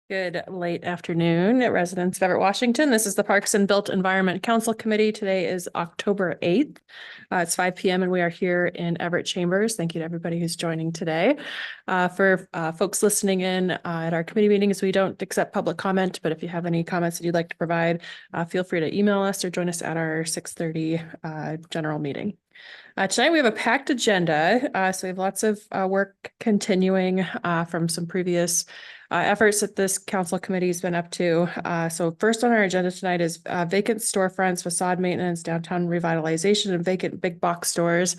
Good late afternoon, residents of Everett, Washington. This is the Parks and Built Environment Council Committee. Today is October 8th. It's 5 p.m. and we are here in Everett Chambers. Thank you to everybody who's joining today. For folks listening in at our committee meetings, we don't accept public comment, but if you have any comments that you'd like to provide, feel free to email us or join us at our 6:30 general meeting. Tonight we have a packed agenda, so we have lots of work continuing from some previous efforts that this council committee has been up to. So first on our agenda tonight is vacant storefronts, facade maintenance, downtown revitalization, and vacant big box stores.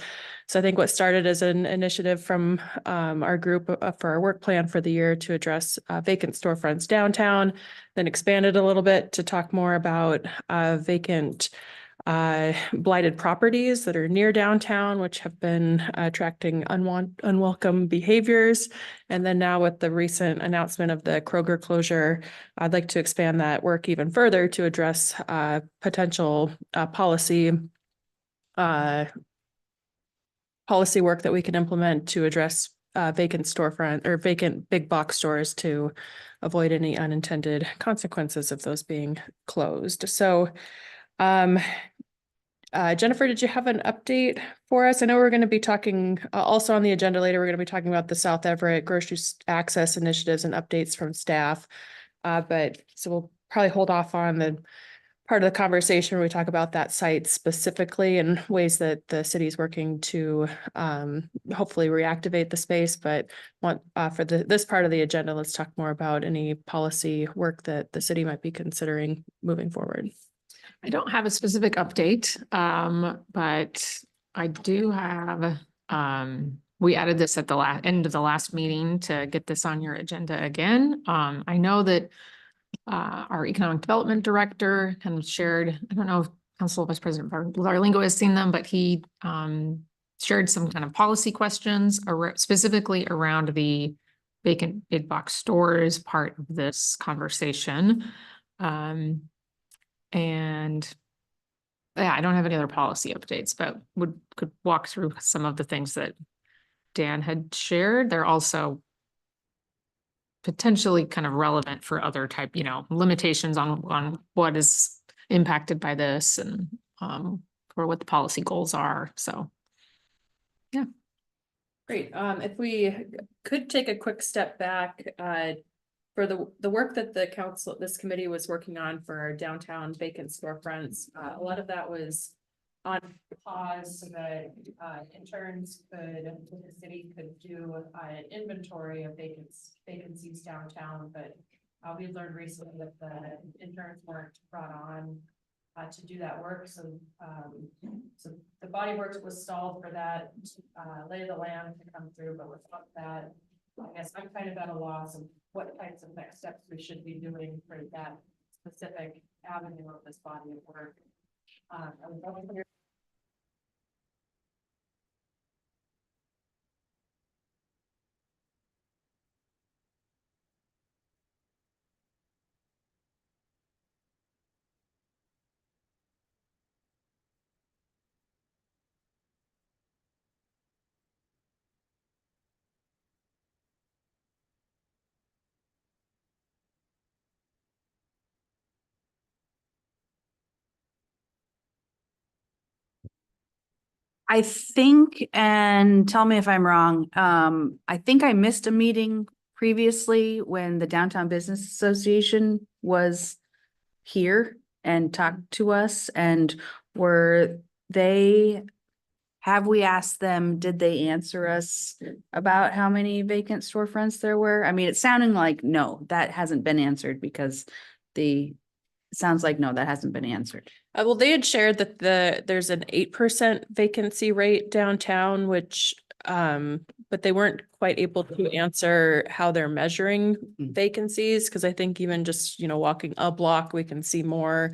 So I think what started as an initiative from our group for our work plan for the year to address vacant storefronts downtown, then expanded a little bit to talk more about vacant blighted properties that are near downtown, which have been attracting unwelcome behaviors. And then now with the recent announcement of the Kroger closure, I'd like to expand that work even further to address potential policy work that we can implement to address vacant storefront or vacant big box stores to avoid any unintended consequences of those being closed. So Jennifer, did you have an update for us? I know we're going to be talking also on the agenda later. We're going to be talking about the South Everett grocery access initiatives and updates from staff. But so we'll probably hold off on the part of the conversation where we talk about that site specifically and ways that the city is working to hopefully reactivate the space. But for this part of the agenda, let's talk more about any policy work that the city might be considering moving forward. I don't have a specific update, but I do have, we added this at the end of the last meeting to get this on your agenda again. I know that our economic development director kind of shared, I don't know if Council Vice President Larlingo has seen them, but he shared some kind of policy questions specifically around the vacant big box stores part of this conversation. And yeah, I don't have any other policy updates, but could walk through some of the things that Dan had shared. They're also potentially kind of relevant for other type, limitations on what is impacted by this and or what the policy goals are. So yeah. Great. If we could take a quick step back, for the work that this committee was working on for our downtown vacant storefronts, a lot of that was on pause so that interns the city could do an inventory of vacancies downtown. But we learned recently that the interns weren't brought on to do that work. So the body work was stalled for that lay of the land to come through, but without that, I guess I'm kind of at a loss of what types of next steps we should be doing for that specific avenue of this body of work. I think, and tell me if I'm wrong, I think I missed a meeting previously when the Downtown Business Association was here and talked to us, and have we asked them, did they answer us about how many vacant storefronts there were? I mean, it's sounding like, no, that hasn't been answered because it sounds like, no, that hasn't been answered. Well, they had shared that there's an 8% vacancy rate downtown, which, but they weren't quite able to answer how they're measuring vacancies. Because I think even just, walking a block, we can see more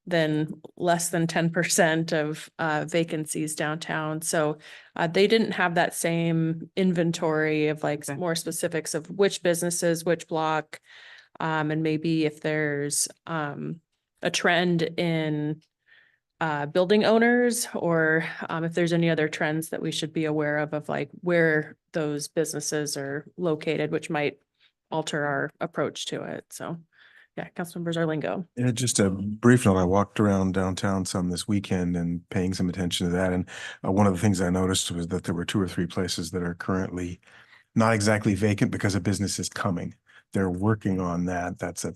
than less than 10% of vacancies downtown. So they didn't have that same inventory of more specifics of which businesses, which block, and maybe if there's a trend in building owners or if there's any other trends that we should be aware of where those businesses are located, which might alter our approach to it. So yeah, Councilmember Zarlingo. Yeah, just a brief note. I walked around downtown some this weekend and paying some attention to that. And one of the things I noticed was that there were 2 or 3 places that are currently not exactly vacant because a business is coming. They're working on that. That's a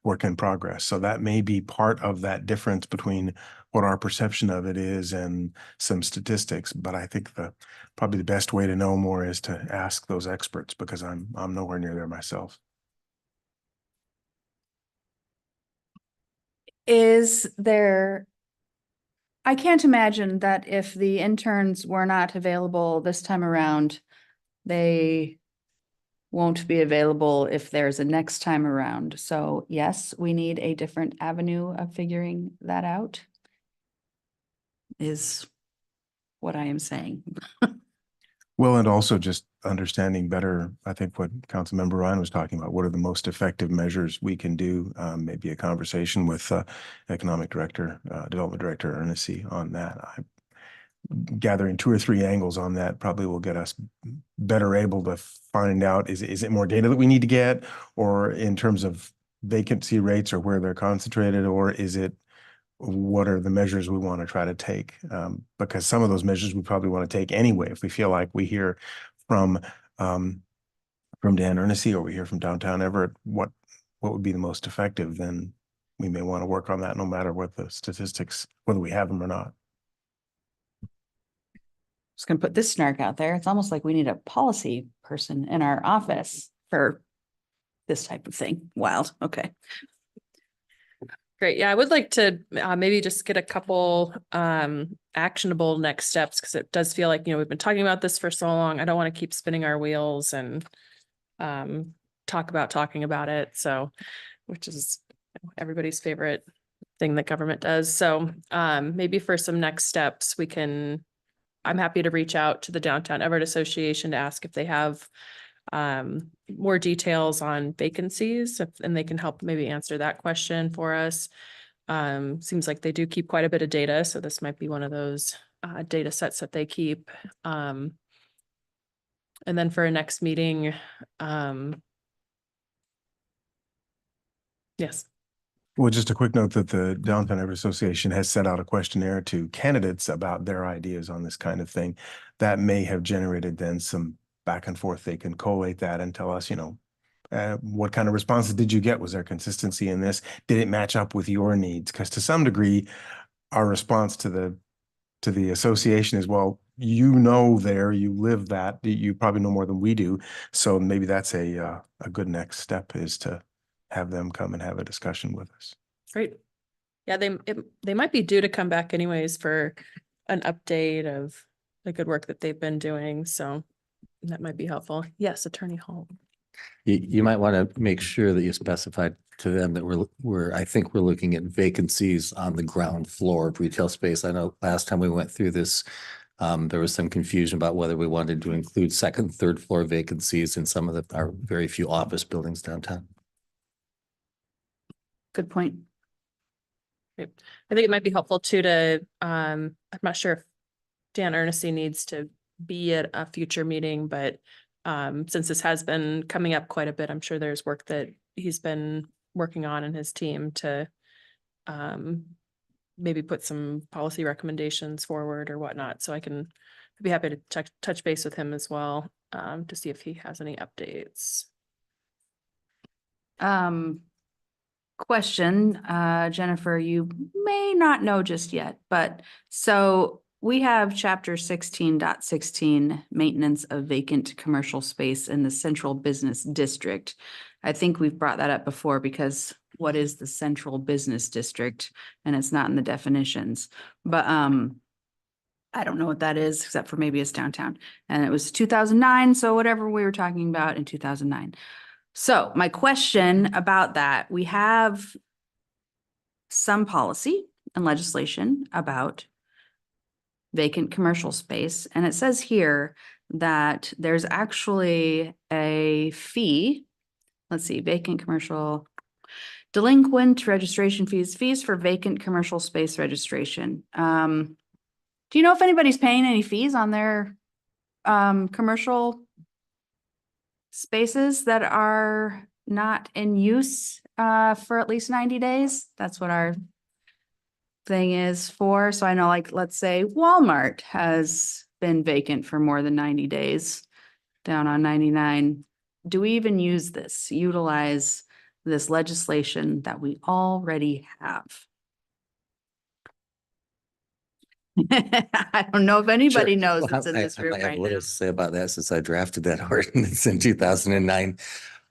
work in progress. So that may be part of that difference between what our perception of it is and some statistics. But I think probably the best way to know more is to ask those experts, because I'm nowhere near there myself. Is there, I can't imagine that if the interns were not available this time around, they won't be available if there's a next time around. So yes, we need a different avenue of figuring that out, is what I am saying. Well, and also just understanding better, I think what Councilmember Ryan was talking about, what are the most effective measures we can do? Maybe a conversation with Economic Director, Development Director Ernest on that. Gathering 2 or 3 angles on that probably will get us better able to find out, is it more data that we need to get, or in terms of vacancy rates or where they're concentrated, or is it what are the measures we want to try to take? Because some of those measures we probably want to take anyway. If we feel like we hear from Dan Ernest, or we hear from downtown Everett, what would be the most effective, then we may want to work on that no matter what the statistics, whether we have them or not. Just gonna put this snark out there. It's almost like we need a policy person in our office for this type of thing. Wild. Okay. Great. Yeah, I would like to maybe just get a couple actionable next steps, because it does feel like, we've been talking about this for so long. I don't want to keep spinning our wheels and talking about it. So, which is everybody's favorite thing that government does. So maybe for some next steps, I'm happy to reach out to the Downtown Everett Association to ask if they have more details on vacancies, and they can help maybe answer that question for us. Seems like they do keep quite a bit of data, so this might be one of those data sets that they keep. And then for a next meeting, yes. Well, just a quick note that the Downtown Everett Association has sent out a questionnaire to candidates about their ideas on this kind of thing. That may have generated then some back and forth. They can collate that and tell us, what kind of responses did you get? Was there consistency in this? Did it match up with your needs? Because to some degree, our response to the association is, well, you live that, you probably know more than we do. So maybe that's a good next step, is to have them come and have a discussion with us. Great. Yeah, they might be due to come back anyways for an update of the good work that they've been doing. So that might be helpful. Yes, Attorney Hall. You might want to make sure that you specified to them that I think we're looking at vacancies on the ground floor of retail space. I know last time we went through this, there was some confusion about whether we wanted to include second, third floor vacancies in some of our very few office buildings downtown. Good point. I think it might be helpful too I'm not sure if Dan Ernest needs to be at a future meeting, but since this has been coming up quite a bit, I'm sure there's work that he's been working on in his team to maybe put some policy recommendations forward or whatnot. So I'd be happy to touch base with him as well to see if he has any updates. Question, Jennifer, you may not know just yet, but so we have chapter 16.16, maintenance of vacant commercial space in the central business district. I think we've brought that up before, because what is the central business district? And it's not in the definitions, but I don't know what that is, except for maybe it's downtown. And it was 2009, so whatever we were talking about in 2009. So my question about that, we have some policy and legislation about vacant commercial space. And it says here that there's actually a fee. Let's see, vacant commercial, delinquent registration fees for vacant commercial space registration. Do you know if anybody's paying any fees on their commercial spaces that are not in use for at least 90 days. That's what our thing is for. So I know, like, let's say Walmart has been vacant for more than 90 days down on 99. Do we even utilize this legislation that we already have? I don't know if anybody Sure. knows Well, that's in this I room might have right a little now. to say about that since I drafted that ordinance in 2009.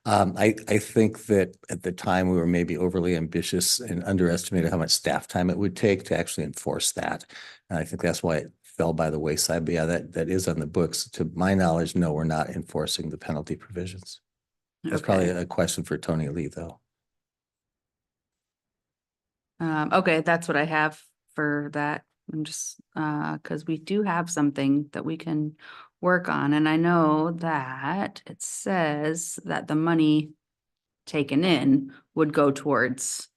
I think that at the time we were maybe overly ambitious and underestimated how much staff time it would take to actually enforce that. And I think that's why it fell by the wayside. But yeah, that is on the books. To my knowledge, no, we're not enforcing the penalty provisions. That's probably Okay. a question for Tony Lee, though. Okay, that's what I have for that. I'm just, because we do have something that we can work on, and I know that it says that the money taken in would go towards,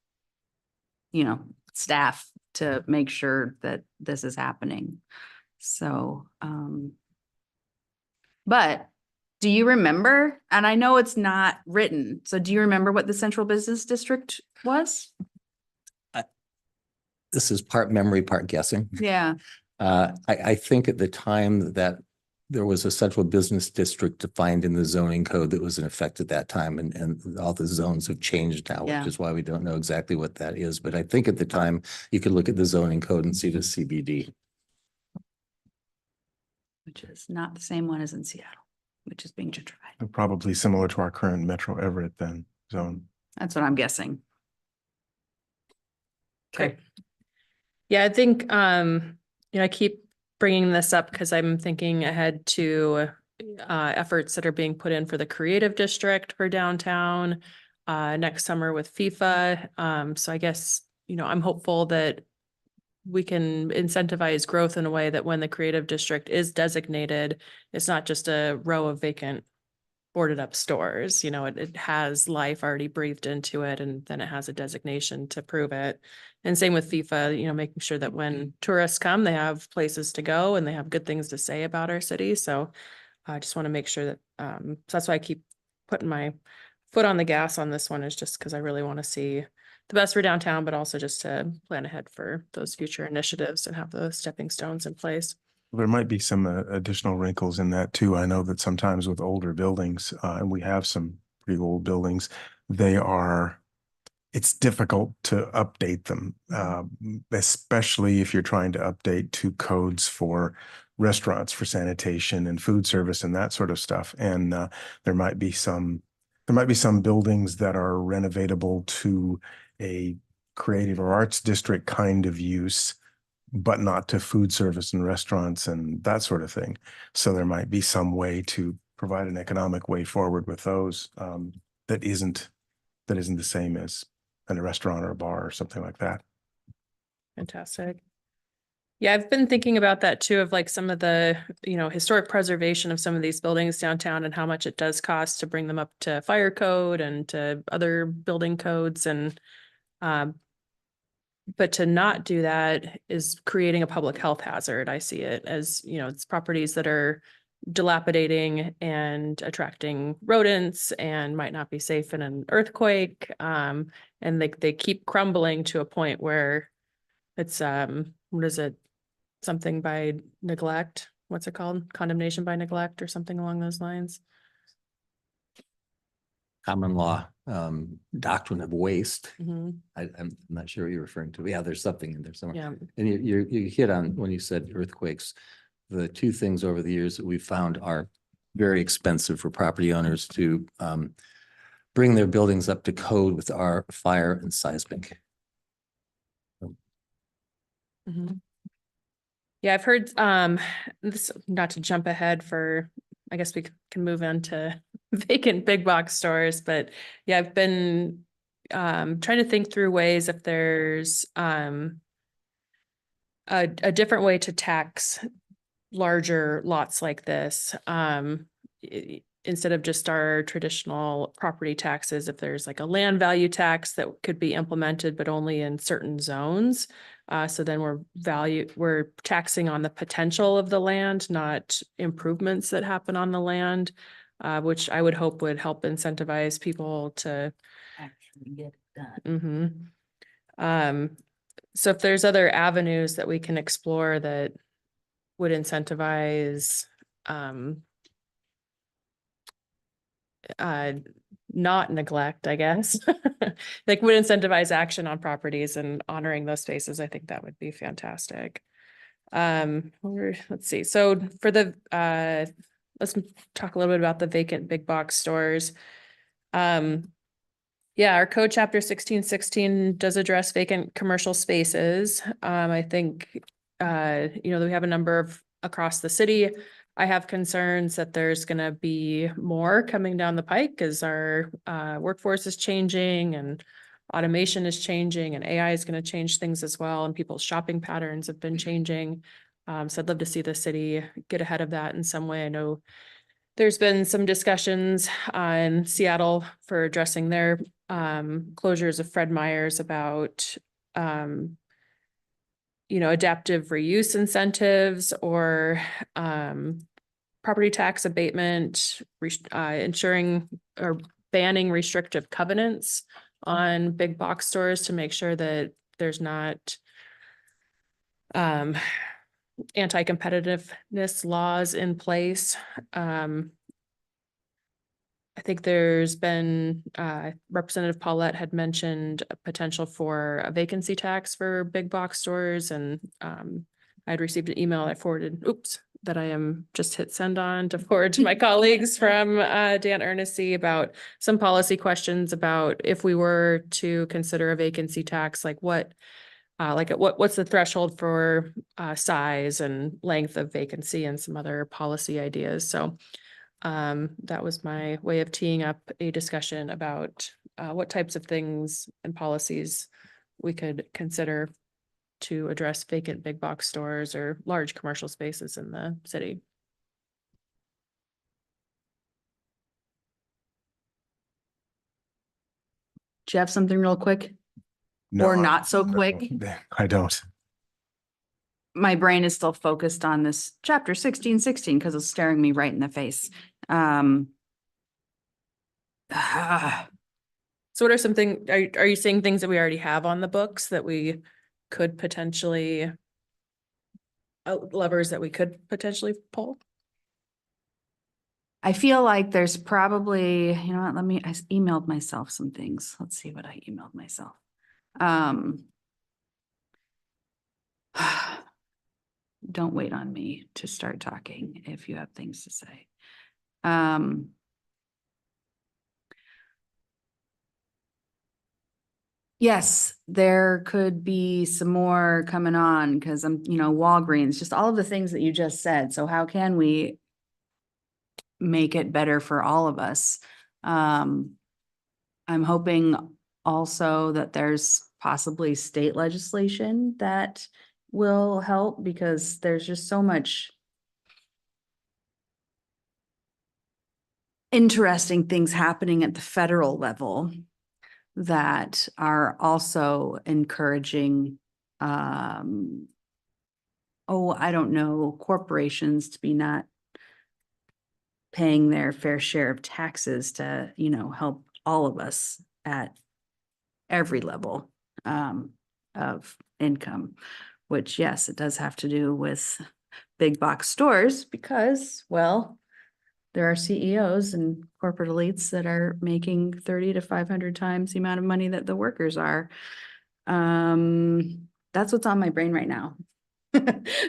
staff to make sure that this is happening. So, but do you remember? And I know it's not written, so do you remember what the central business district was? This is part memory, part guessing. Yeah. I think at the time that there was a central business district defined in the zoning code that was in effect at that time, and all the zones have changed now, Yeah. which is why we don't know exactly what that is. But I think at the time you could look at the zoning code and see the CBD. Which is not the same one as in Seattle, which is being gentrified. Probably similar to our current Metro Everett then zone. That's what I'm guessing. Okay. Yeah, I think, I keep bringing this up because I'm thinking ahead to efforts that are being put in for the creative district for downtown next summer with FIFA. So I guess, I'm hopeful that we can incentivize growth in a way that when the creative district is designated, it's not just a row of vacant boarded up stores. It has life already breathed into it, and then it has a designation to prove it. And same with FIFA, making sure that when tourists come, they have places to go and they have good things to say about our city. So I just want to make sure that, so that's why I keep putting my foot on the gas on this one, is just because I really want to see the best for downtown, but also just to plan ahead for those future initiatives and have those stepping stones in place. There might be some additional wrinkles in that too. I know that sometimes with older buildings, and we have some pretty old buildings, it's difficult to update them, especially if you're trying to update to codes for restaurants, for sanitation and food service and that sort of stuff. And there might be some buildings that are renovatable to a creative or arts district kind of use, but not to food service and restaurants and that sort of thing. So there might be some way to provide an economic way forward with those that isn't the same as in a restaurant or a bar or something like that. Fantastic. Yeah, I've been thinking about that too, of like some of the, historic preservation of some of these buildings downtown and how much it does cost to bring them up to fire code and to other building codes. And but to not do that is creating a public health hazard. I see it as, it's properties that are dilapidating and attracting rodents and might not be safe in an earthquake. And they keep crumbling to a point where it's, what is it? Something by neglect. What's it called? Condemnation by neglect or something along those lines. Common law doctrine of waste. Mhm. I'm not sure what you're referring to. Yeah, there's something in there somewhere. Yeah. And you hit on when you said earthquakes. The two things over the years that we've found are very expensive for property owners to bring their buildings up to code with our fire and seismic. Mhm. Yeah, I've heard, this, not to jump ahead for, I guess we can move into vacant big box stores, but yeah, I've been trying to think through ways if there's a different way to tax larger lots like this. Instead of just our traditional property taxes, if there's like a land value tax that could be implemented, but only in certain zones. So then we're taxing on the potential of the land, not improvements that happen on the land. which I would hope would help incentivize people to. Actually get it done. So if there's other avenues that we can explore that would incentivize, not neglect, I guess, like would incentivize action on properties and honoring those spaces, I think that would be fantastic. Let's see. So for the, let's talk a little bit about the vacant big box stores. Yeah, our code chapter 1616 does address vacant commercial spaces. I think, we have a number of across the city. I have concerns that there's gonna be more coming down the pike as our workforce is changing and automation is changing and AI is gonna change things as well, and people's shopping patterns have been changing. So I'd love to see the city get ahead of that in some way. I know there's been some discussions in Seattle for addressing their closures of Fred Meyer's about adaptive reuse incentives or property tax abatement, ensuring or banning restrictive covenants on big box stores to make sure that there's not anti-competitiveness laws in place. I think there's been, Representative Paulette had mentioned a potential for a vacancy tax for big box stores, and I'd received an email I forwarded, that I am just hit send on to forward to my colleagues from Dan Ernestine about some policy questions about if we were to consider a vacancy tax, like what's the threshold for size and length of vacancy and some other policy ideas. So that was my way of teeing up a discussion about what types of things and policies we could consider to address vacant big box stores or large commercial spaces in the city. Do you have something real quick? No, Or not so quick? I don't. My brain is still focused on this chapter 1616 because it's staring me right in the face. So what are some things, are you saying things that we already have on the books that we could potentially, levers that we could potentially pull? I feel like there's probably, you know what, I emailed myself some things. Let's see what I emailed myself. Don't wait on me to start talking if you have things to say. Yes, there could be some more coming on because Walgreens, just all of the things that you just said. So how can we make it better for all of us? I'm hoping also that there's possibly state legislation that will help because there's just so much interesting things happening at the federal level that are also encouraging, I don't know, corporations to be not paying their fair share of taxes to, help all of us at every level of income, which, yes, it does have to do with big box stores because, well, there are CEOs and corporate elites that are making 30 to 500 times the amount of money that the workers are. That's what's on my brain right now.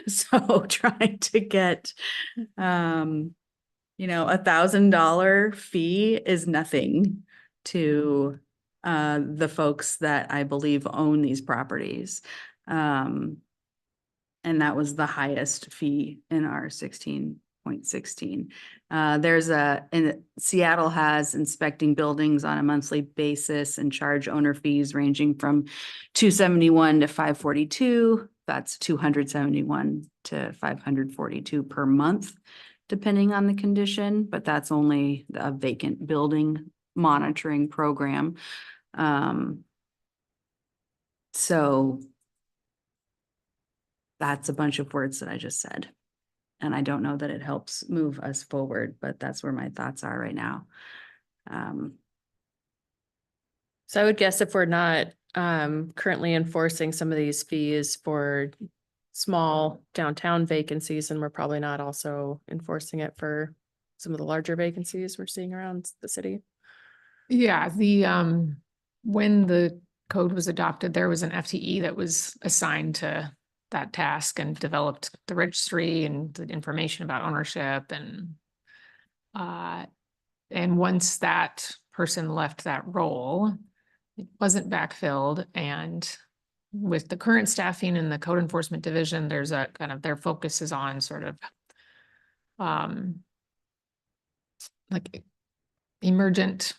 So trying to get, $1,000 fee is nothing to the folks that I believe own these properties. And that was the highest fee in our 16.16. Seattle has inspecting buildings on a monthly basis and charge owner fees ranging from $271 to $542. That's $271 to $542 per month, depending on the condition, but that's only a vacant building monitoring program. So that's a bunch of words that I just said. And I don't know that it helps move us forward, but that's where my thoughts are right now. So I would guess if we're not currently enforcing some of these fees for small downtown vacancies, and we're probably not also enforcing it for some of the larger vacancies we're seeing around the city. Yeah, when the code was adopted, there was an FTE that was assigned to that task and developed the registry and the information about ownership and once that person left that role, it wasn't backfilled. And with the current staffing in the code enforcement division, there's a kind of, their focus is on sort of like emergent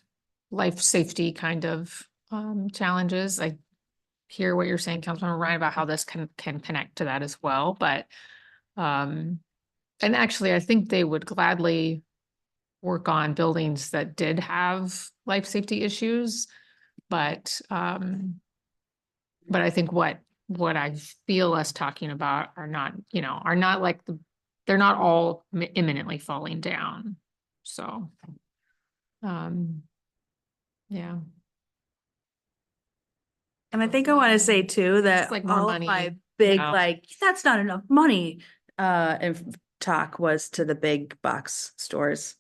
life safety kind of challenges. I hear what you're saying, Councilmember Ryan, about how this can connect to that as well. But and actually, I think they would gladly work on buildings that did have life safety issues. But I think what I feel us talking about are not, are not like they're not all imminently falling down. So, yeah. And I think I want to say too, that like more all money, of my big, yeah. like, that's not enough money, if talk was to the big box stores,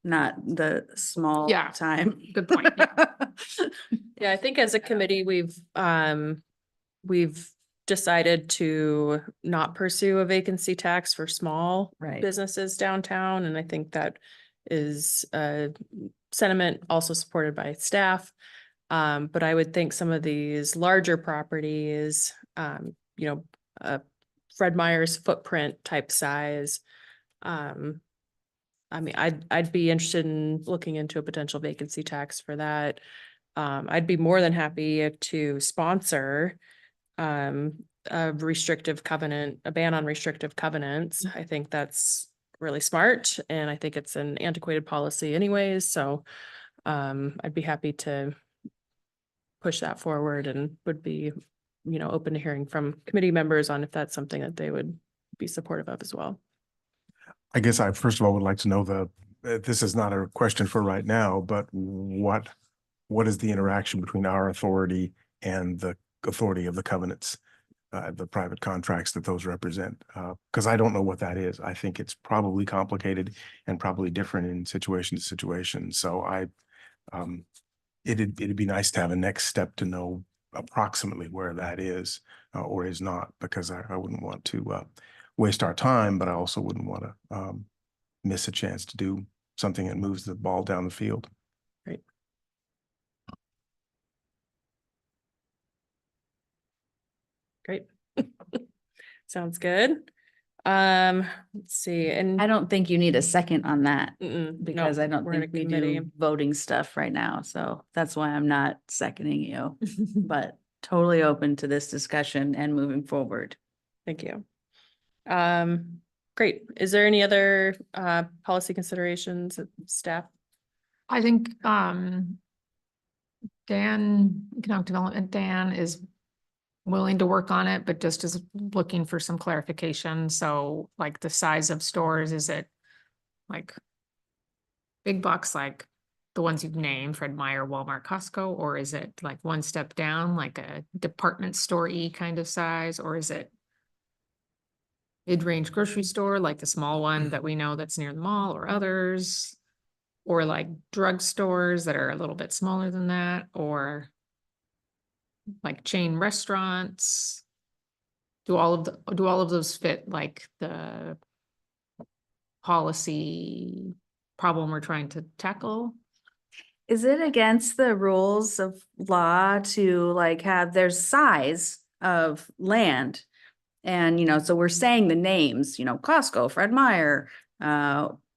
not the small Yeah. time. Good point. Yeah. Yeah, I think as a committee, we've decided to not pursue a vacancy tax for small Right. businesses downtown, and I think that is a sentiment also supported by staff. But I would think some of these larger properties, Fred Meyer's footprint type size. I mean, I'd be interested in looking into a potential vacancy tax for that. I'd be more than happy to sponsor a restrictive covenant, a ban on restrictive covenants. I think that's really smart, and I think it's an antiquated policy anyways. So I'd be happy to push that forward, and would be, open to hearing from committee members on if that's something that they would be supportive of as well. I guess I first of all would like to know this is not a question for right now, but what is the interaction between our authority and the authority of the covenants, the private contracts that those represent? Because I don't know what that is. I think it's probably complicated and probably different in situation to situation. So it'd be nice to have a next step to know approximately where that is or is not, because I wouldn't want to waste our time, but I also wouldn't want to miss a chance to do something that moves the ball down the field. Right. Great. Sounds good. Let's see. And I don't think you need a second on that, because no, I don't we're in think a we committee. do voting stuff right now. So that's why I'm not seconding you, but totally open to this discussion and moving forward. Thank you. Great. Is there any other policy considerations of staff? I think Economic Development Dan is willing to work on it, but just is looking for some clarification. So like the size of stores, is it like big box, like the ones you've named, Fred Meyer, Walmart, Costco, or is it like one step down, like a department store-y kind of size, or is it mid-range grocery store, like the small one that we know that's near the mall, or others, or like drugstores that are a little bit smaller than that, or like chain restaurants? Do all of those fit like the policy problem we're trying to tackle? Is it against the rules of law to like have their size of land? And, so we're saying the names, Costco, Fred Meyer,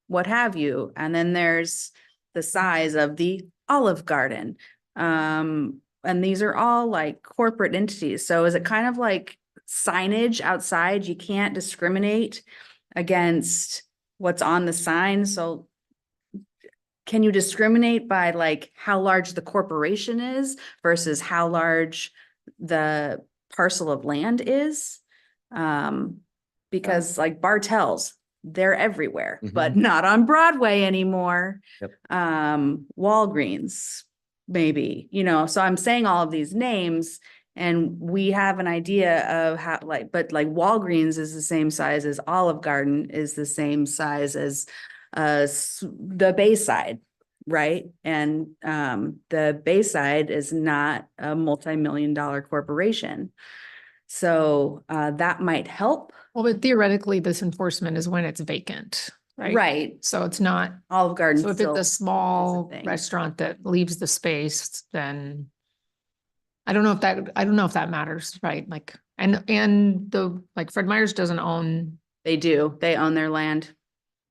what have you. And then there's the size of the Olive Garden. And these are all like corporate entities. So is it kind of like signage outside? You can't discriminate against what's on the sign. So can you discriminate by like how large the corporation is versus how large the parcel of land is? Because like Bartell's, they're everywhere, but Mhm. not on Broadway anymore. Yep. Walgreens, maybe, you know, so I'm saying all of these names and we have an idea of how, like, but like Walgreens is the same size as Olive Garden, is the same size as the Bayside, right? And the Bayside is not a multi-million-dollar corporation. So that might help. Well, but theoretically, this enforcement is when it's vacant, right? Right. So it's not, Olive Garden so if still it's a small thing. restaurant that leaves the space, then I don't know if that matters, right? Like, and the, like Fred Meyer's doesn't own, They do. They own their land.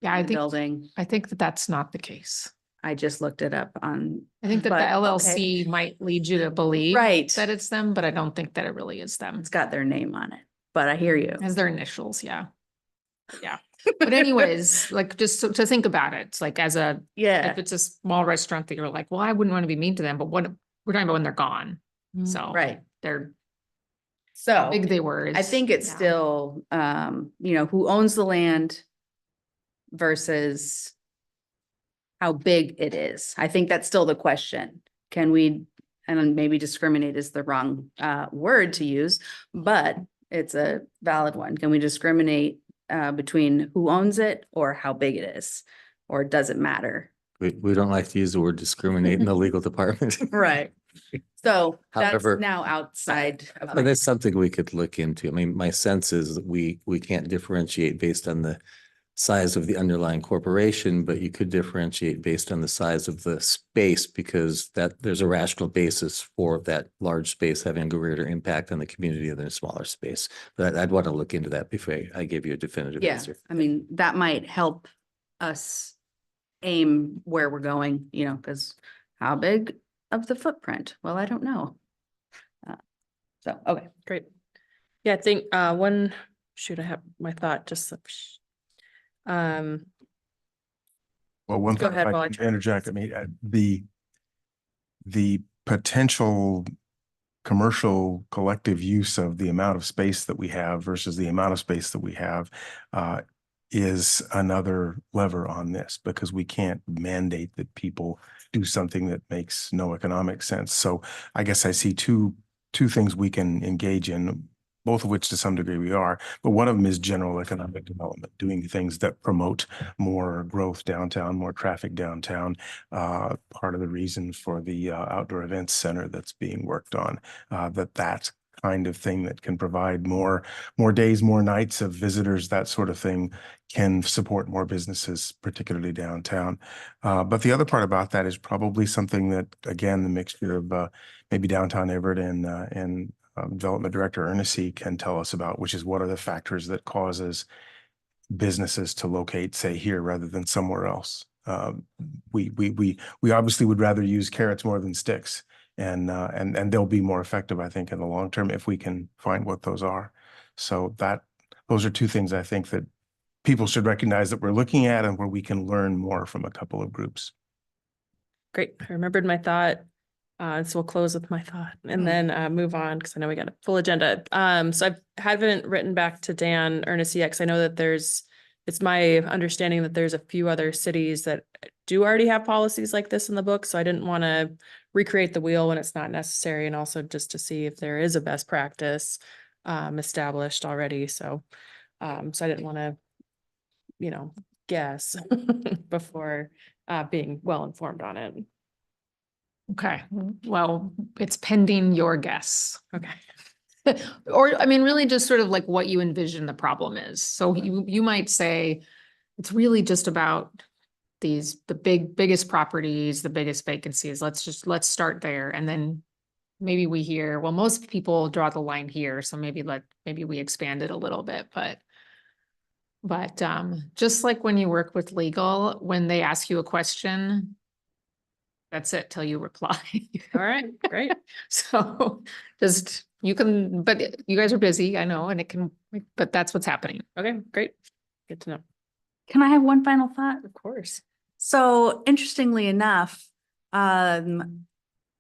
yeah, I the think, Building. I think that that's not the case. I just looked it up on. I think that the but, LLC might lead you to believe Right. that it's them, but I don't think that it really is them. It's got their name on it, but I hear you. As their initials, yeah. Yeah. But anyways, like just to think about it, it's like as a, Yeah. if it's a small restaurant that you're like, well, I wouldn't want to be mean to them, but what, we're talking about when they're gone. So Right. they're, So how big they were. I is- think it's yeah. still, you know, who owns the land versus how big it is. I think that's still the question. Can we, and maybe discriminate is the wrong word to use, but it's a valid one. Can we discriminate between who owns it or how big it is? Or does it matter? We don't like to use the word discriminate in the legal department. Right. So that's However, now outside of But my, that's something we could look into. I mean, my sense is that we can't differentiate based on the size of the underlying corporation, but you could differentiate based on the size of the space because that there's a rational basis for that large space having a greater impact on the community than a smaller space. But I'd want to look into that before I give you a definitive yeah, answer. I mean, that might help us aim where we're going, you know, because how big of the footprint? Well, I don't know. So, okay. Great. Yeah, I think one, shoot, I have my thought just. Um, Well, one Go thing, ahead if while I I can try to- interject, I mean, the potential commercial collective use of the amount of space that we have versus the amount of space that we have is another lever on this because we can't mandate that people do something that makes no economic sense. So I guess I see two things we can engage in, both of which to some degree we are, but one of them is general economic development, doing things that promote more growth downtown, more traffic downtown. Part of the reason for the outdoor events center that's being worked on, that kind of thing that can provide more days, more nights of visitors, that sort of thing can support more businesses, particularly downtown. But the other part about that is probably something that, again, the mixture of maybe downtown Everett and Development Director Ernest can tell us about, which is what are the factors that causes businesses to locate, say, here rather than somewhere else. We obviously would rather use carrots more than sticks, and they'll be more effective, I think, in the long term if we can find what those are. So those are two things I think that people should recognize that we're looking at and where we can learn more from a couple of groups. Great. I remembered my thought. So we'll close with my thought and then move on because I know we got a full agenda. So I haven't written back to Dan Ernest yet because I know that it's my understanding that there's a few other cities that do already have policies like this in the book. So I didn't want to recreate the wheel when it's not necessary, and also just to see if there is a best practice established already. So I didn't want to, guess before being well informed on it. Okay, well, it's pending your guess. Okay. Or, I mean, really just sort of like what you envision the problem is. So you might say, it's really just about the biggest properties, the biggest vacancies. Let's start there. And then maybe we hear, well, most people draw the line here. So maybe we expand it a little bit, but just like when you work with legal, when they ask you a question, that's it till you reply. All right, great. So just, but you guys are busy, I know, but that's what's happening. Okay, great. Good to know. Can I have one final thought? Of course. So interestingly enough,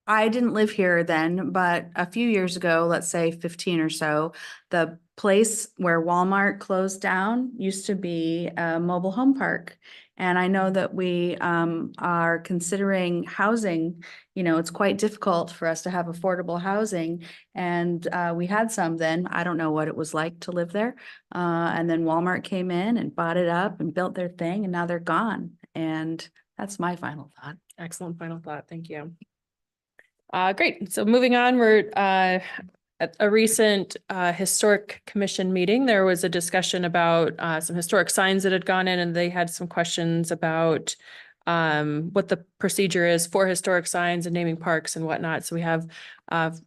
I didn't live here then, but a few years ago, let's say 15 or so, the place where Walmart closed down used to be a mobile home park. And I know that we are considering housing. You know, it's quite difficult for us to have affordable housing. And we had some then. I don't know what it was like to live there. And then Walmart came in and bought it up and built their thing, and now they're gone. And that's my final thought. Excellent final thought. Thank you. Great. So moving on, we're at a recent historic commission meeting. There was a discussion about some historic signs that had gone in, and they had some questions about what the procedure is for historic signs and naming parks and whatnot. So we have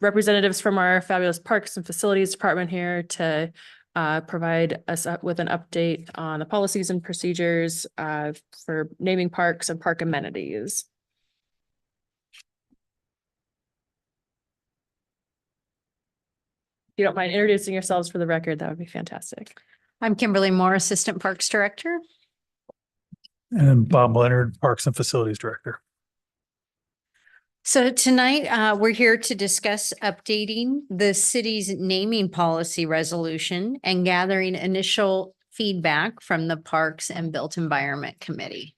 representatives from our fabulous Parks and Facilities Department here to provide us with an update on the policies and procedures for naming parks and park amenities. If you don't mind introducing yourselves for the record, that would be fantastic. I'm Kimberly Moore, Assistant Parks Director. And Bob Leonard, Parks and Facilities Director. So tonight, we're here to discuss updating the city's naming policy resolution and gathering initial feedback from the Parks and Built Environment Committee.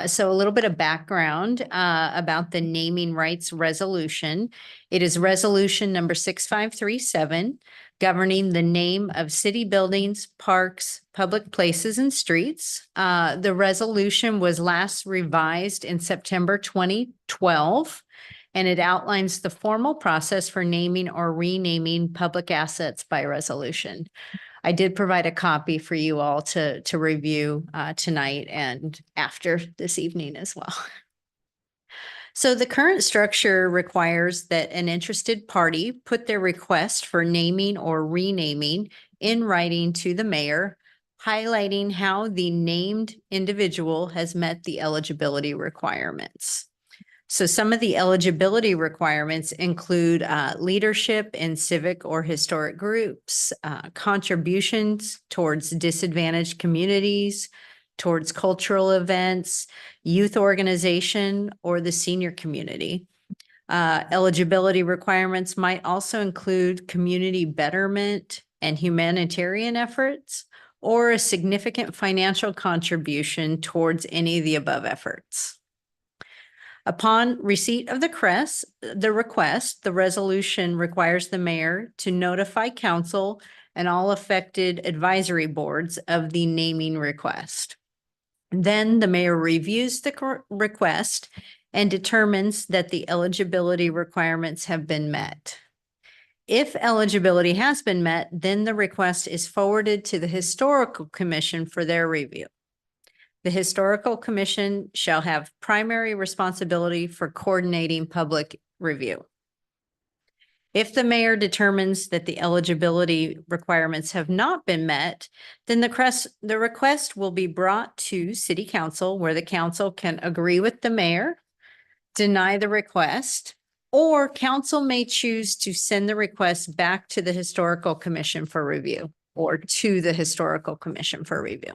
So a little bit of background about the naming rights resolution. It is resolution number 6537, governing the name of city buildings, parks, public places, and streets. The resolution was last revised in September 2012, and it outlines the formal process for naming or renaming public assets by resolution. I did provide a copy for you all to review tonight and after this evening as well. So the current structure requires that an interested party put their request for naming or renaming in writing to the mayor, highlighting how the named individual has met the eligibility requirements. So some of the eligibility requirements include leadership in civic or historic groups, contributions towards disadvantaged communities, towards cultural events, youth organization, or the senior community. Eligibility requirements might also include community betterment and humanitarian efforts, or a significant financial contribution towards any of the above efforts. Upon receipt of the request, the resolution requires the mayor to notify council and all affected advisory boards of the naming request. Then the mayor reviews the request and determines that the eligibility requirements have been met. If eligibility has been met, then the request is forwarded to the Historical Commission for their review. The Historical Commission shall have primary responsibility for coordinating public review. If the mayor determines that the eligibility requirements have not been met, then the request will be brought to City Council, where the council can agree with the mayor, deny the request, or council may choose to send the request back to the Historical Commission for review, or to the Historical Commission for review.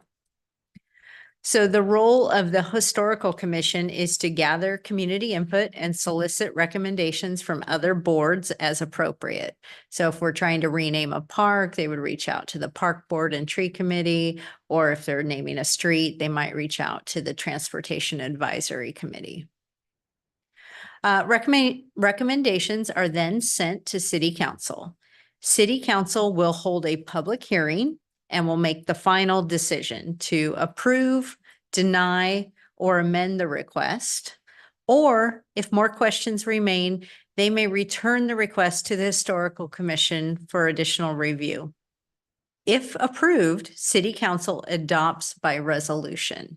So the role of the Historical Commission is to gather community input and solicit recommendations from other boards as appropriate. So if we're trying to rename a park, they would reach out to the Park Board and Tree Committee, or if they're naming a street, they might reach out to the Transportation Advisory Committee. Recommendations are then sent to City Council. City Council will hold a public hearing and will make the final decision to approve, deny, or amend the request. Or if more questions remain, they may return the request to the Historical Commission for additional review. If approved, City Council adopts by resolution.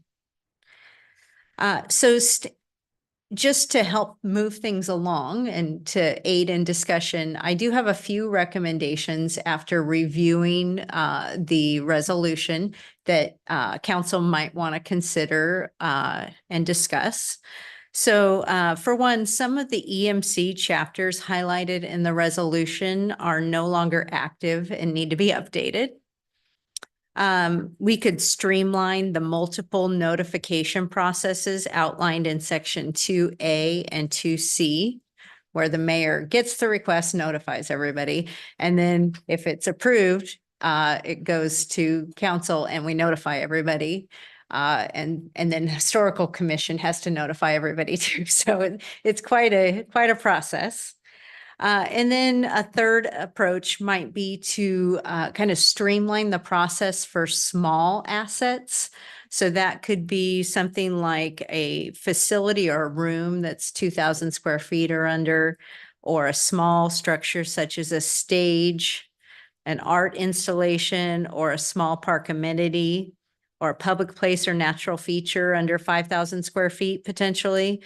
Just to help move things along and to aid in discussion, I do have a few recommendations after reviewing the resolution that council might want to consider and discuss. So for one, some of the EMC chapters highlighted in the resolution are no longer active and need to be updated. We could streamline the multiple notification processes outlined in section 2A and 2C. where the mayor gets the request, notifies everybody. And then if it's approved, it goes to council and we notify everybody. And then historical commission has to notify everybody too. So it's quite a process. And then a third approach might be to kind of streamline the process for small assets. So that could be something like a facility or a room that's 2,000 square feet or under, or a small structure such as a stage, an art installation, or a small park amenity, or a public place or natural feature under 5,000 square feet potentially,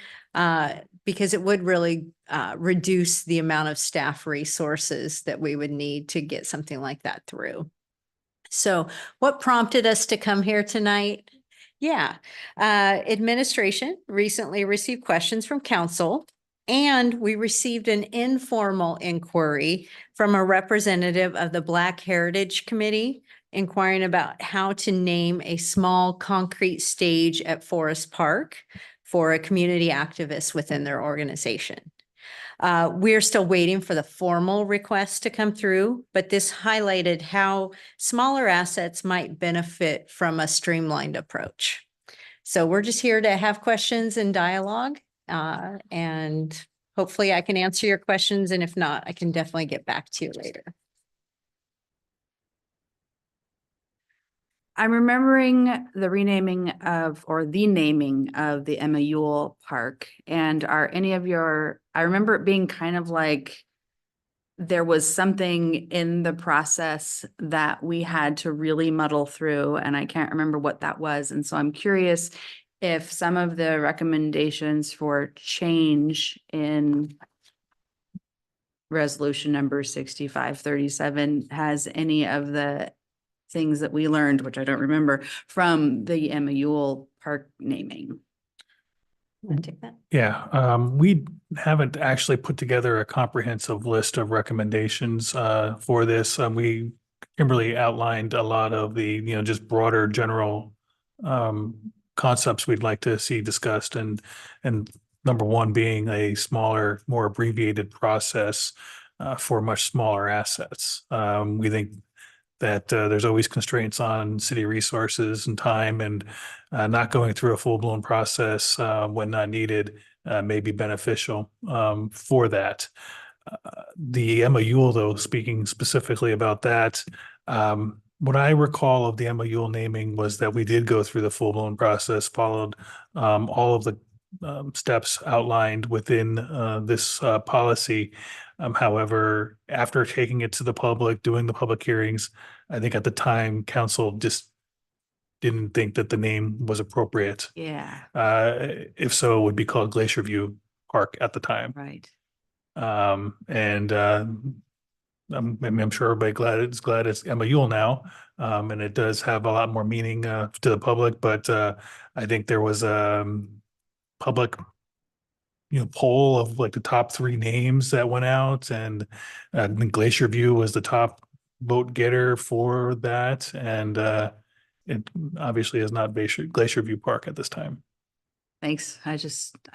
because it would really reduce the amount of staff resources that we would need to get something like that through. So what prompted us to come here tonight? Yeah, administration recently received questions from council, and we received an informal inquiry from a representative of the Black Heritage Committee inquiring about how to name a small concrete stage at Forest Park for a community activist within their organization. We're still waiting for the formal request to come through, but this highlighted how smaller assets might benefit from a streamlined approach. So we're just here to have questions and dialogue, and hopefully I can answer your questions. And if not, I can definitely get back to you later. I'm remembering the renaming of, or the naming of the Emma Ewell Park. And are any of your, I remember it being kind of like there was something in the process that we had to really muddle through, and I can't remember what that was. And so I'm curious if some of the recommendations for change in resolution number 6537 has any of the things that we learned, which I don't remember, from the Emma Ewell Park naming. Want to take that? Yeah, we haven't actually put together a comprehensive list of recommendations for this. Kimberly outlined a lot of the, just broader general concepts we'd like to see discussed, and number one being a smaller, more abbreviated process for much smaller assets. We think that there's always constraints on city resources and time, and not going through a full-blown process when not needed may be beneficial for that. The Emma Ewell, though, speaking specifically about that, what I recall of the Emma Ewell naming was that we did go through the full-blown process, followed all of the steps outlined within this policy. However, after taking it to the public, doing the public hearings, I think at the time, council just didn't think that the name was appropriate. Yeah, If so, it would be called Glacier View Park at the time. right. I'm sure everybody glad it's Emma Ewell now. And it does have a lot more meaning to the public, but I think there was public poll of like the top 3 names that went out, and Glacier View was the top vote getter for that, and it obviously is not Glacier View Park at this time. Thanks. I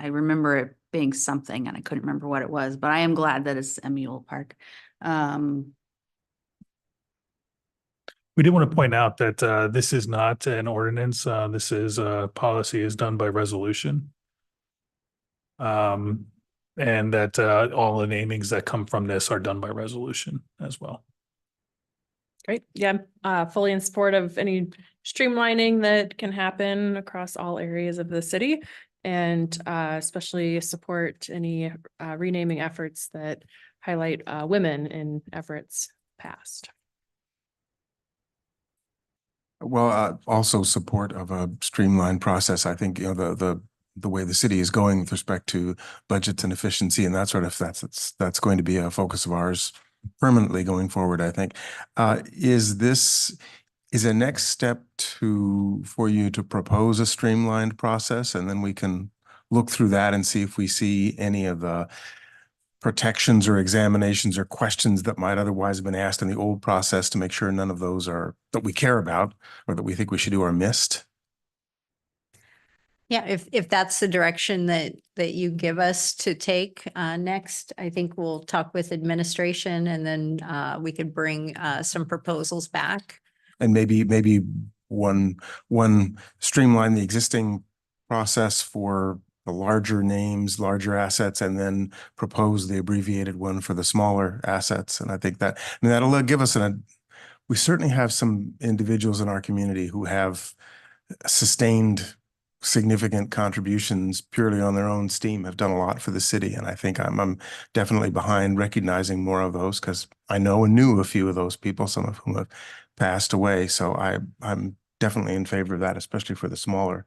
remember it being something and I couldn't remember what it was, but I am glad that it's Emma Ewell Park. We did want to point out that this is not an ordinance. This is policy is done by resolution. And that all the namings that come from this are done by resolution as well. Great. Yeah, I'm fully in support of any streamlining that can happen across all areas of the city, and especially support any renaming efforts that highlight women in Everett's past. Well, also support of a streamlined process. I think, the way the city is going with respect to budgets and efficiency and that sort of, that's going to be a focus of ours permanently going forward, I think. Is a next step for you to propose a streamlined process, and then we can look through that and see if we see any of the protections or examinations or questions that might otherwise have been asked in the old process, to make sure none of those that we care about or that we think we should do are missed? Yeah, if that's the direction that you give us to take next, I think we'll talk with administration and then we could bring some proposals back. And maybe one streamline the existing process for the larger names, larger assets, and then propose the abbreviated one for the smaller assets. And I think that, I mean, that'll give us we certainly have some individuals in our community who have sustained significant contributions purely on their own steam, have done a lot for the city. And I think I'm definitely behind recognizing more of those, because I know and knew a few of those people, some of whom have passed away. So I'm definitely in favor of that, especially for the smaller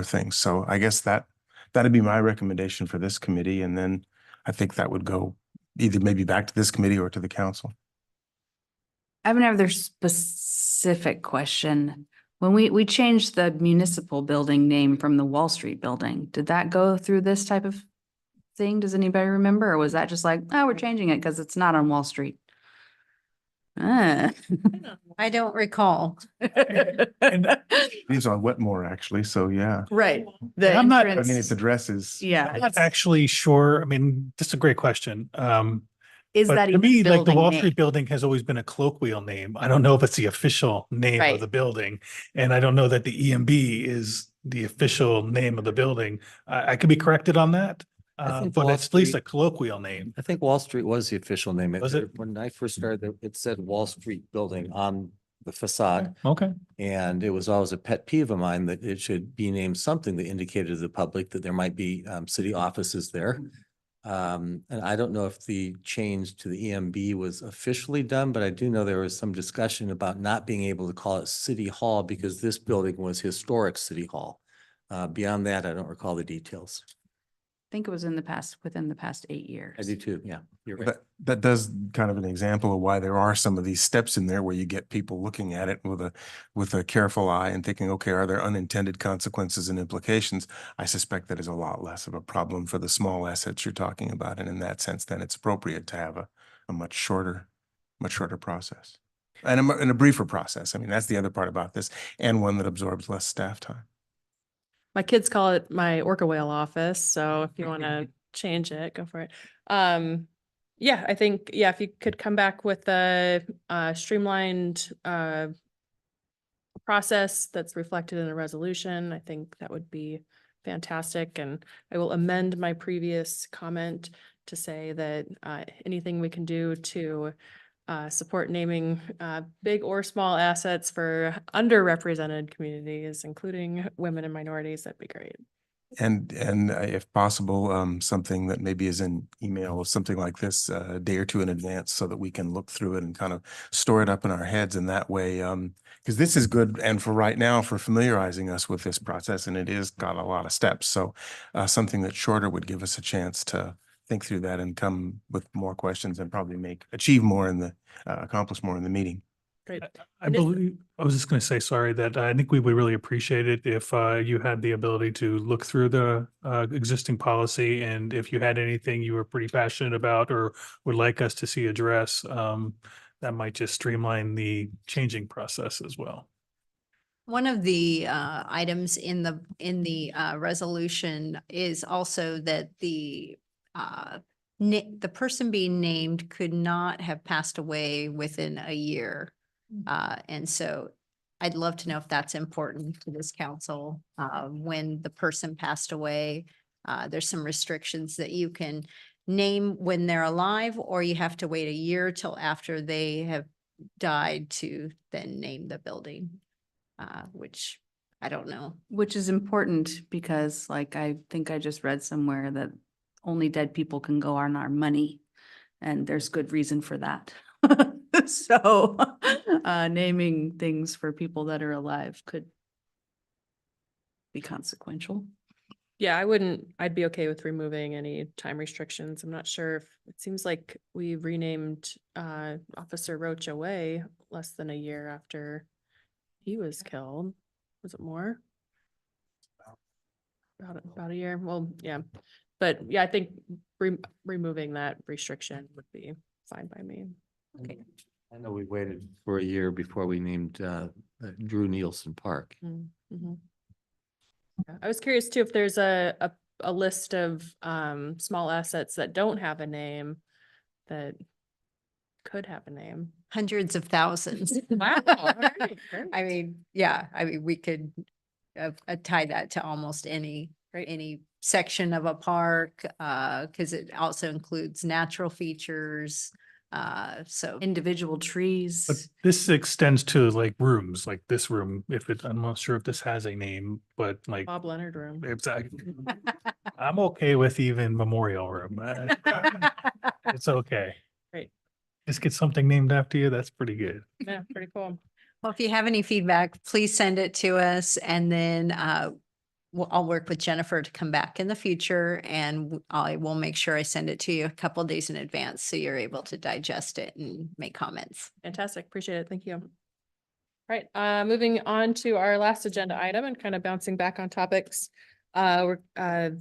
things. So I guess that'd be my recommendation for this committee. And then I think that would go either maybe back to this committee or to the council. I have another specific question. When we changed the municipal building name from the Wall Street building, did that go through this type of thing? Does anybody remember? Or was that just like, oh, we're changing it because it's not on Wall Street? Ah. I don't recall. It's on Wetmore, actually. So yeah, Right. And I'm not- I mean, its address is. Yeah. I'm not actually sure. I mean, that's a great question. Is But that to even me, like the building Wall name? Street building has always been a colloquial name. I don't know if it's the official name Right. of the building. And I don't know that the EMB is the official name of the building. I could be corrected on that. think But Wall it's at least Street- a colloquial name. I think Wall Street was the official name. Was it? When I first started, it said Wall Street Building on the facade. Okay. And it was always a pet peeve of mine that it should be named something that indicated to the public that there might be city offices there. And I don't know if the change to the EMB was officially done, but I do know there was some discussion about not being able to call it City Hall because this building was historic City Hall. Beyond that, I don't recall the details. I think it was within the past 8 years. I do too, yeah. You're right. That does kind of an example of why there are some of these steps in there where you get people looking at it with a careful eye and thinking, okay, are there unintended consequences and implications? I suspect that is a lot less of a problem for the small assets you're talking about. And in that sense, then it's appropriate to have a much shorter process and a briefer process. I mean, that's the other part about this, and one that absorbs less staff time. My kids call it my Orca whale office, so if you want to change it, go for it. Yeah, I think, yeah, if you could come back with a streamlined process that's reflected in a resolution, I think that would be fantastic. And I will amend my previous comment to say that anything we can do to support naming big or small assets for underrepresented communities, including women and minorities, that'd be great. And if possible, something that maybe is in email or something like this a day or two in advance so that we can look through it and kind of store it up in our heads. And that way, because this is good. And for right now, for familiarizing us with this process, and it is got a lot of steps. So something that's shorter would give us a chance to think through that and come with more questions and probably achieve more accomplish more in the meeting. Great. I believe, I was just going to say, sorry, that I think we would really appreciate it if you had the ability to look through the existing policy, and if you had anything you were pretty passionate about or would like us to see address, that might just streamline the changing process as well. One of the items in the resolution is also that the person being named could not have passed away within a year. And so I'd love to know if that's important to this council. When the person passed away, there's some restrictions that you can name when they're alive, or you have to wait a year till after they have died to then name the building, which I don't know. Which is important because like, I think I just read somewhere that only dead people can go on our money. And there's good reason for that. So naming things for people that are alive could be consequential. Yeah, I'd be okay with removing any time restrictions. I'm not sure if, it seems like we renamed Officer Roach away less than a year after he was killed. Was it more? About a year. Well, yeah. But yeah, I think removing that restriction would be fine by me. Okay. I know we waited for a year before we named Drew Nielsen Park. Mm-hmm. I was curious too, if there's a list of small assets that don't have a name that could have a name. Hundreds of thousands. Wow. All right, I great. mean, yeah, I mean, we could tie that to almost any section of a park, because it also includes natural features. So Individual But trees. this extends to like rooms, like this room, if it, I'm not sure if this has a name, but like, Bob Leonard room. exactly. I'm okay with even memorial room. It's okay. Great. Just get something named after you. That's pretty good. Yeah, pretty cool. well, if you have any feedback, please send it to us, and then I'll work with Jennifer to come back in the future, and I will make sure I send it to you a couple of days in advance so you're able to digest it and make comments. Fantastic. Appreciate it. Thank you. All right, moving on to our last agenda item and kind of bouncing back on topics. The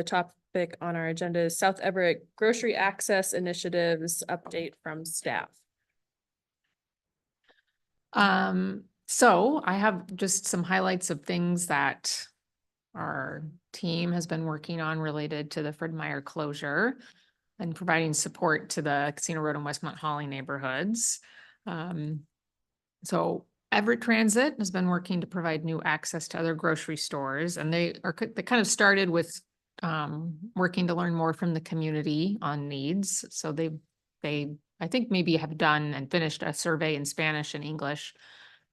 topic on our agenda is South Everett Grocery Access Initiatives update from staff. So I have just some highlights of things that our team has been working on related to the Fred Meyer closure and providing support to the Casino Road and Westmont Holly neighborhoods. So Everett Transit has been working to provide new access to other grocery stores, and they kind of started with working to learn more from the community on needs. So they I think maybe have done and finished a survey in Spanish and English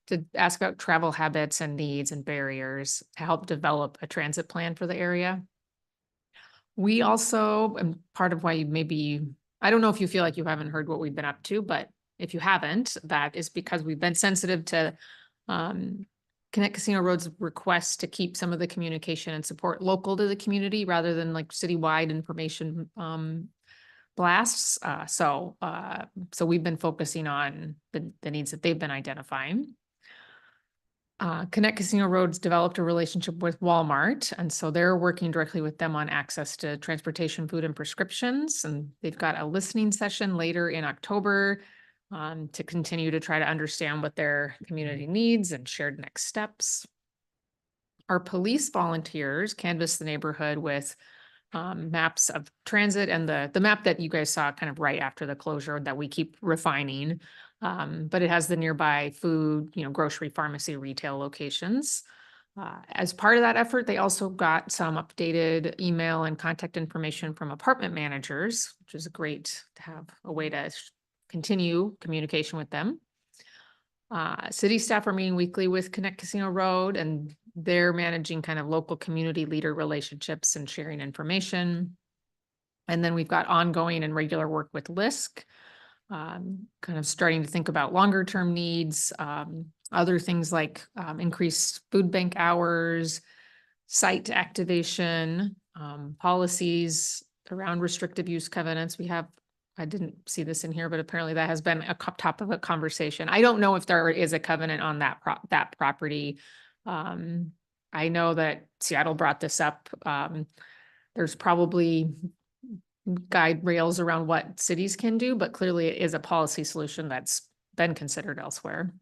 to ask about travel habits and needs and barriers to help develop a transit plan for the area. We also, and part of why I don't know if you feel like you haven't heard what we've been up to, but if you haven't, that is because we've been sensitive to Connect Casino Road's request to keep some of the communication and support local to the community rather than like citywide information blasts. So we've been focusing on the needs that they've been identifying. Connect Casino Road's developed a relationship with Walmart, and so they're working directly with them on access to transportation, food, and prescriptions. And they've got a listening session later in October to continue to try to understand what their community needs and shared next steps. Our police volunteers canvass the neighborhood with maps of transit, and the map that you guys saw kind of right after the closure that we keep refining. But it has the nearby food, grocery, pharmacy, retail locations. As part of that effort, they also got some updated email and contact information from apartment managers, which is great to have a way to continue communication with them. City staff are meeting weekly with Connect Casino Road, and they're managing kind of local community leader relationships and sharing information. And then we've got ongoing and regular work with LISC, kind of starting to think about longer term needs, other things like increased food bank hours, site activation, policies around restrictive use covenants. I didn't see this in here, but apparently that has been a top of a conversation. I don't know if there is a covenant on that property. I know that Seattle brought this up. There's probably guide rails around what cities can do, but clearly it is a policy solution that's been considered elsewhere.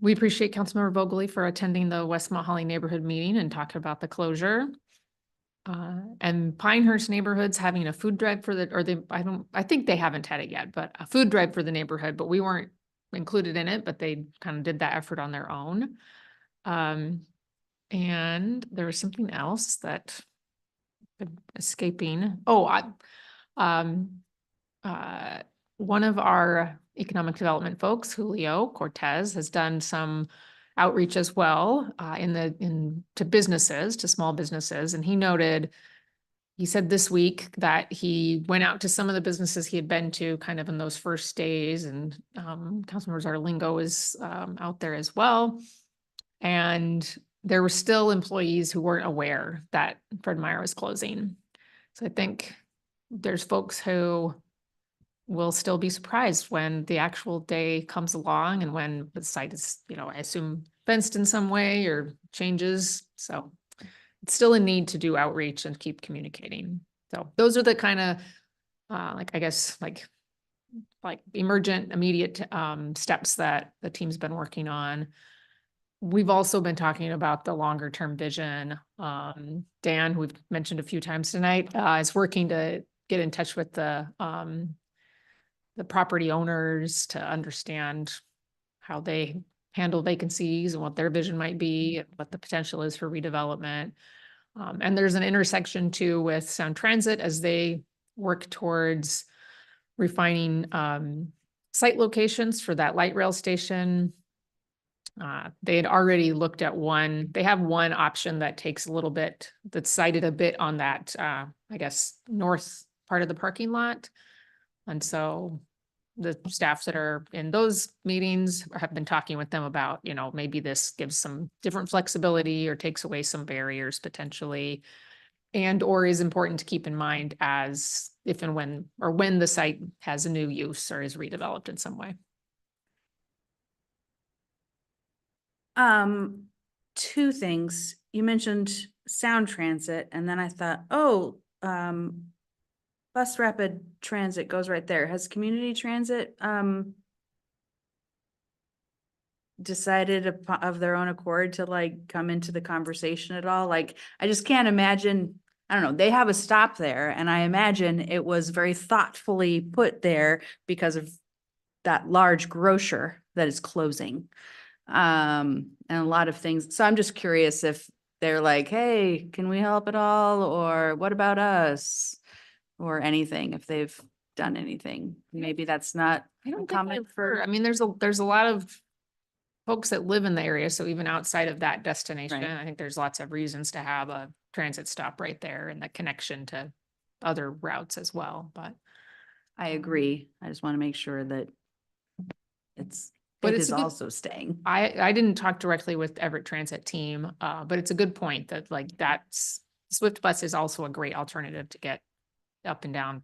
We appreciate Councilmember Vogely for attending the Westmont Holly neighborhood meeting and talking about the closure. And Pinehurst neighborhood's having a food drive I think they haven't had it yet, but a food drive for the neighborhood, but we weren't included in it, but they kind of did that effort on their own. And there was something else that escaping. One of our economic development folks, Julio Cortez, has done some outreach as well to businesses, to small businesses. And he said this week that he went out to some of the businesses he had been to kind of in those first days, and Councilmember Zarlingo is out there as well. And there were still employees who weren't aware that Fred Meyer was closing. So I think there's folks who will still be surprised when the actual day comes along and when the site is, I assume fenced in some way or changes. So it's still a need to do outreach and keep communicating. So those are the kind of like emergent, immediate steps that the team's been working on. we've also been talking about the longer term vision. Dan, who we've mentioned a few times tonight, is working to get in touch with the property owners to understand how they handle vacancies and what their vision might be, what the potential is for redevelopment. And there's an intersection too with Sound Transit as they work towards refining site locations for that light rail station. They had already looked at one, they have one option that takes a little bit, that's sited a bit on that, I guess, north part of the parking lot. And so the staffs that are in those meetings have been talking with them about, you know, maybe this gives some different flexibility or takes away some barriers potentially. And or is important to keep in mind as if and when, or when the site has a new use or is redeveloped in some way. Two things. You mentioned Sound Transit, and then I thought, oh, Bus Rapid Transit goes right there. Has Community Transit, decided of their own accord to like come into the conversation at all? Like, I just can't imagine, I don't know, they have a stop there, and I imagine it was very thoughtfully put there because of that large grocer that is closing. And a lot of things. So I'm just curious if they're like, hey, can we help at all? Or what about us? Or anything, if they've done anything. Maybe that's not I a don't think comment I've heard, I for, mean, there's a lot of folks that live in the area, so even outside of that destination, Right. I think there's lots of reasons to have a transit stop right there and the connection to other routes as well, but. I agree. I just want to make sure that But it it's is a good- also staying. I didn't talk directly with Everett Transit team, but it's a good point that like that's, Swift Bus is also a great alternative to get up and down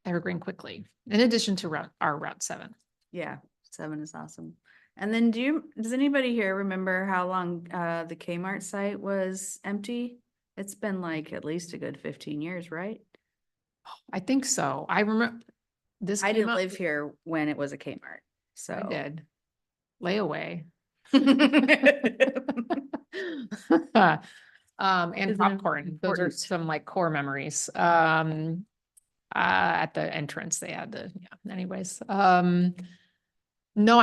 Evergreen quickly, in addition to our Route 7. Yeah, 7 is awesome. And then does anybody here remember how long the Kmart site was empty? It's been like at least a good 15 years, right? I think so. I remember this. I came didn't up- live here when it was a Kmart, so. I did. Layaway. And Isn't it popcorn. Those are important? some like core memories. At the entrance, they had the, yeah, anyways. No,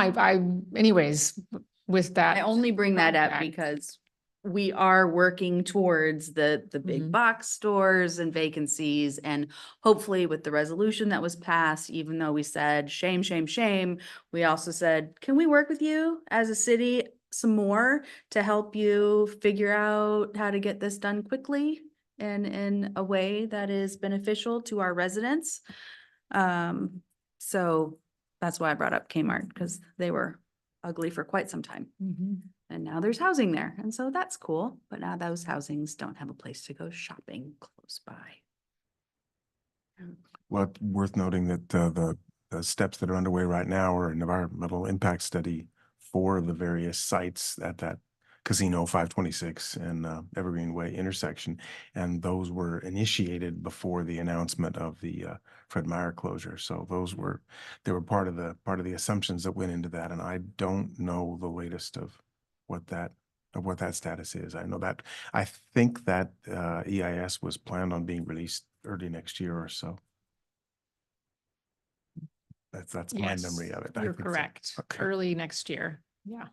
anyways, with that. I only bring that up project, because we are working towards the big Mhm. box stores and vacancies, and hopefully with the resolution that was passed, even though we said shame, shame, shame, we also said, can we work with you as a city some more to help you figure out how to get this done quickly and in a way that is beneficial to our residents? So that's why I brought up Kmart, because they were ugly for quite some time. Mhm. And now there's housing there. And so that's cool. But now those housings don't have a place to go shopping close by. Well, worth noting that the steps that are underway right now are an environmental impact study for the various sites at that Casino 526 and Evergreen Way intersection. And those were initiated before the announcement of the Fred Meyer closure. So they were part of the assumptions that went into that. And I don't know the latest of what that status is. I think that EIS was planned on being released early next year or so. That's my Yes, memory of it. I You're think so. correct. Okay. Early next year. Yeah.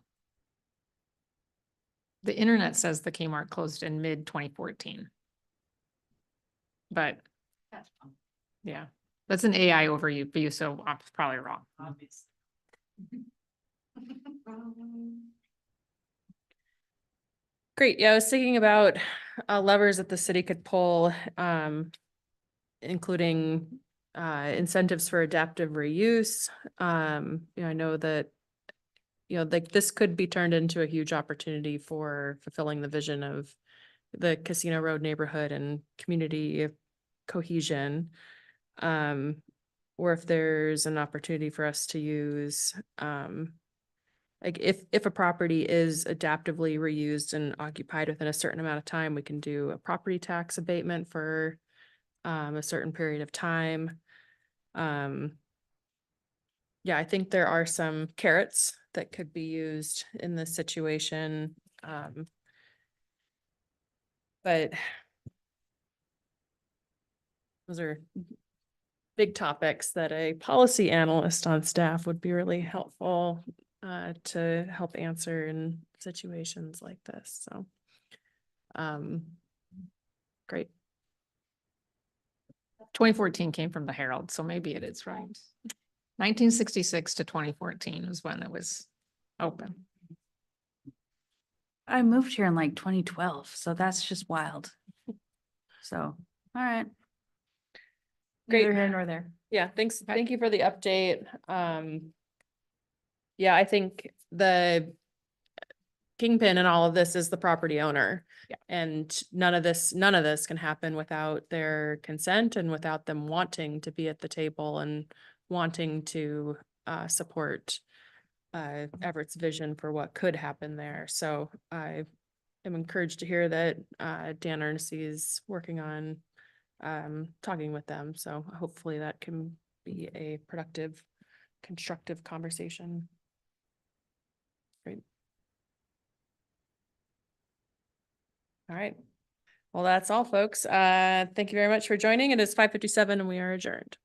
The internet says the Kmart closed in mid 2014. But yeah, that's an AI overview, so I'm probably wrong. Great. Yeah, I was thinking about levers that the city could pull, including incentives for adaptive reuse. I know that, like this could be turned into a huge opportunity for fulfilling the vision of the Casino Road neighborhood and community cohesion. Or if there's an opportunity for us to use, like if a property is adaptively reused and occupied within a certain amount of time, we can do a property tax abatement for a certain period of time. Yeah, I think there are some carrots that could be used in this situation. But those are big topics that a policy analyst on staff would be really helpful to help answer in situations like this. So, great. 2014 came from the Herald, so maybe it is right. 1966 to 2014 was when it was open. I moved here in like 2012, so that's just wild. So, all right. Great. Neither here nor there. Yeah, thanks. Thank you for the update. Yeah, I think the kingpin in all of this is the property owner. Yeah. And none of this can happen without their consent and without them wanting to be at the table and wanting to support Everett's vision for what could happen there. So I am encouraged to hear that Dan Ernestine is working on talking with them. So hopefully that can be a productive, constructive conversation. Great. All right. Well, that's all, folks. Thank you very much for joining. It is 5:57 and we are adjourned.